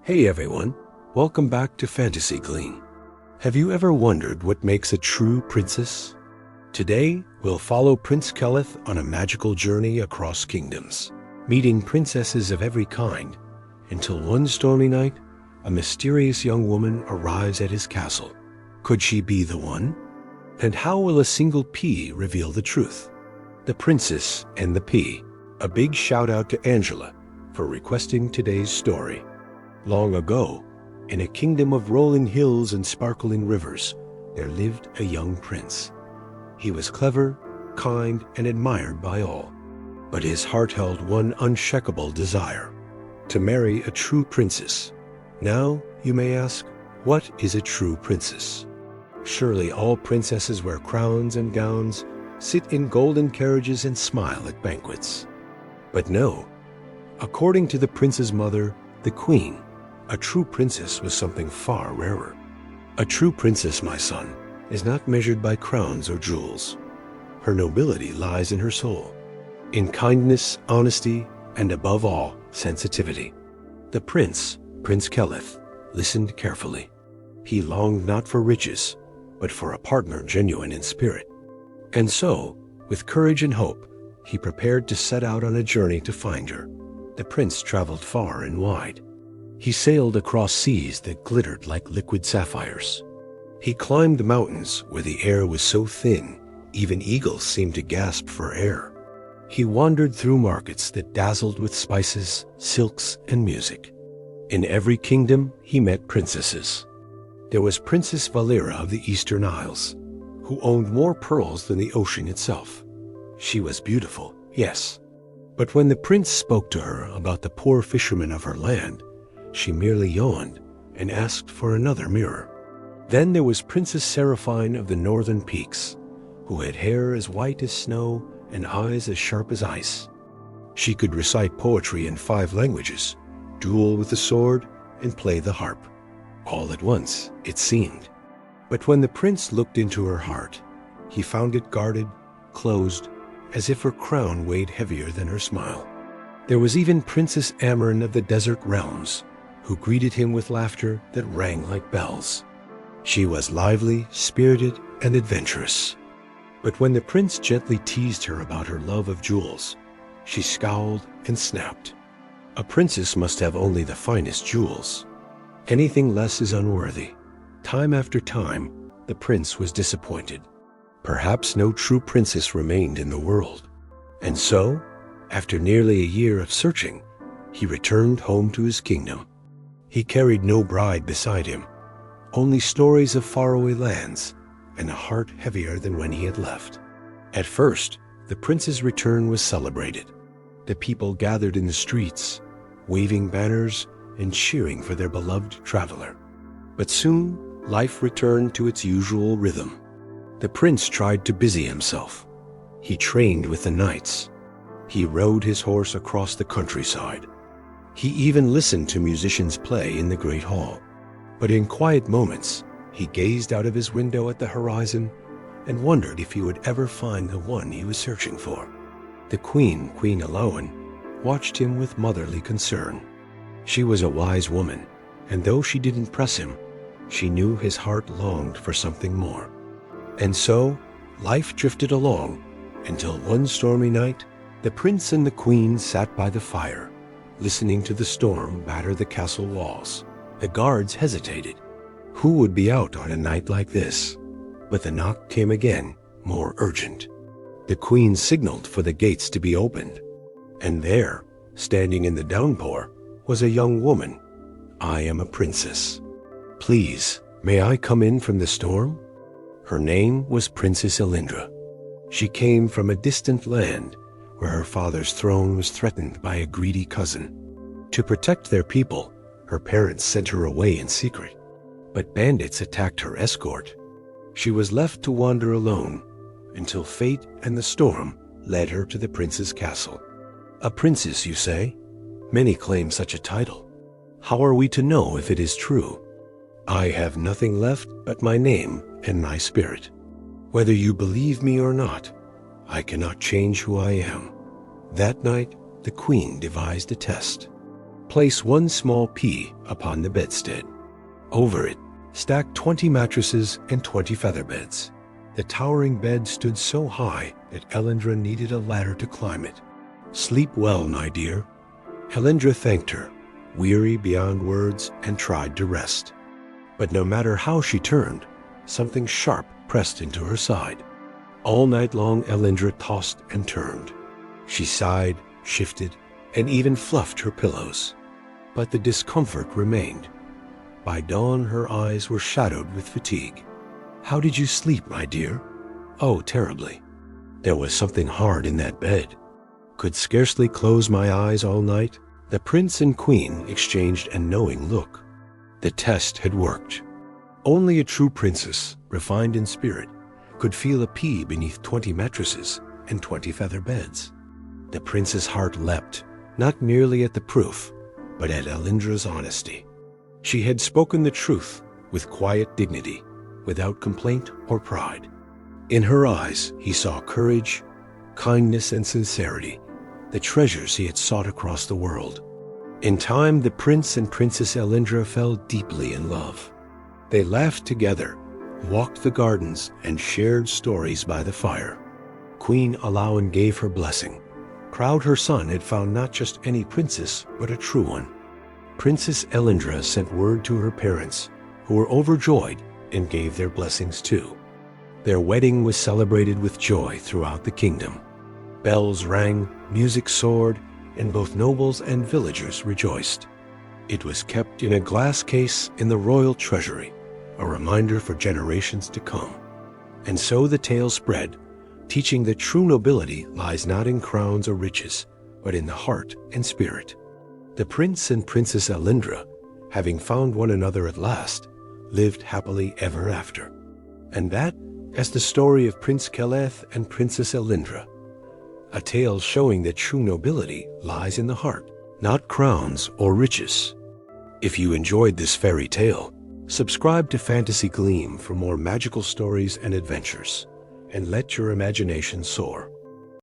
Hey everyone, welcome back to Fantasy Gleam. Have you ever wondered what makes a true princess? Today, we'll follow Prince Kaelith on a magical journey across kingdoms, meeting princesses of every kind, until one stormy night, a mysterious young woman arrives at his castle. Could she be the one? And how will a single pea reveal the truth? The Princess and the Pea. A big shout out to Angela for requesting today's story. Long ago, in a kingdom of rolling hills and sparkling rivers, there lived a young prince. He was clever, kind, and admired by all. But his heart held one unshakable desire: to marry a true princess. Now, you may ask, what is a true princess? Surely all princesses wear crowns and gowns, sit in golden carriages, and smile at banquets. But no. According to the prince's mother, the queen, a true princess was something far rarer. A true princess, my son, is not measured by crowns or jewels. Her nobility lies in her soul, in kindness, honesty, and above all, sensitivity. The prince, Prince Kaelith, listened carefully. He longed not for riches, but for a partner genuine in spirit. And so, with courage and hope, he prepared to set out on a journey to find her. The prince traveled far and wide. He sailed across seas that glittered like liquid sapphires. He climbed mountains where the air was so thin, even eagles seemed to gasp for air. He wandered through markets that dazzled with spices, silks, and music. In every kingdom, he met princesses. There was Princess Valera of the Eastern Isles, who owned more pearls than the ocean itself. She was beautiful, yes. But when the prince spoke to her about the poor fishermen of her land, she merely yawned and asked for another mirror. Then there was Princess Seraphine of the Northern Peaks, who had hair as white as snow and eyes as sharp as ice. She could recite poetry in 5 languages, duel with the sword, and play the harp. All at once, it seemed. But when the prince looked into her heart, he found it guarded, closed, as if her crown weighed heavier than her smile. There was even Princess Amarin of the Desert Realms, who greeted him with laughter that rang like bells. She was lively, spirited, and adventurous. But when the prince gently teased her about her love of jewels, she scowled and snapped. A princess must have only the finest jewels. Anything less is unworthy. Time after time, the prince was disappointed. Perhaps no true princess remained in the world. And so, after nearly a year of searching, he returned home to his kingdom. He carried no bride beside him, only stories of faraway lands and a heart heavier than when he had left. At first, the prince's return was celebrated. The people gathered in the streets, waving banners and cheering for their beloved traveler. But soon, life returned to its usual rhythm. The prince tried to busy himself. He trained with the knights. He rode his horse across the countryside. He even listened to musicians play in the great hall. But in quiet moments, he gazed out of his window at the horizon and wondered if he would ever find the one he was searching for. The Queen Aloan, watched him with motherly concern. She was a wise woman, and though she didn't press him, she knew his heart longed for something more. And so, life drifted along, until one stormy night, the prince and the queen sat by the fire, listening to the storm batter the castle walls. The guards hesitated. Who would be out on a night like this? But the knock came again, more urgent. The queen signaled for the gates to be opened. And there, standing in the downpour, was a young woman. "I am a princess. Please, may I come in from the storm?" Her name was Princess Ellindra. She came from a distant land where her father's throne was threatened by a greedy cousin. To protect their people, her parents sent her away in secret. But bandits attacked her escort. She was left to wander alone until fate and the storm led her to the prince's castle. A princess, you say? Many claim such a title. How are we to know if it is true? I have nothing left but my name and my spirit. Whether you believe me or not, I cannot change who I am. That night, the queen devised a test. Place one small pea upon the bedstead. Over it, stack 20 mattresses and 20 feather beds. The towering bed stood so high that Ellindra needed a ladder to climb it. Sleep well, my dear. Ellindra thanked her, weary beyond words, and tried to rest. But no matter how she turned, something sharp pressed into her side. All night long Ellindra tossed and turned. She sighed, shifted, and even fluffed her pillows. But the discomfort remained. By dawn her eyes were shadowed with fatigue. How did you sleep, my dear? Oh, terribly. There was something hard in that bed. Could scarcely close my eyes all night. The prince and queen exchanged a knowing look. The test had worked. Only a true princess, refined in spirit, could feel a pea beneath 20 mattresses and 20 feather beds. The prince's heart leapt, not merely at the proof, but at Ellindra's honesty. She had spoken the truth with quiet dignity, without complaint or pride. In her eyes he saw courage, kindness, and sincerity, the treasures he had sought across the world. In time, the Prince and Princess Ellindra fell deeply in love. They laughed together, walked the gardens, and shared stories by the fire. Queen Alawan gave her blessing. Proud her son had found not just any princess, but a true one. Princess Ellindra sent word to her parents, who were overjoyed and gave their blessings too. Their wedding was celebrated with joy throughout the kingdom. Bells rang, music soared, and both nobles and villagers rejoiced. It was kept in a glass case in the royal treasury, a reminder for generations to come. And so the tale spread, teaching that true nobility lies not in crowns or riches, but in the heart and spirit. The Prince and Princess Ellindra, having found one another at last, lived happily ever after. And that, as the story of Prince Kaelith and Princess Ellindra, a tale showing that true nobility lies in the heart, not crowns or riches. If you enjoyed this fairy tale, subscribe to Fantasy Gleam for more magical stories and adventures, and let your imagination soar.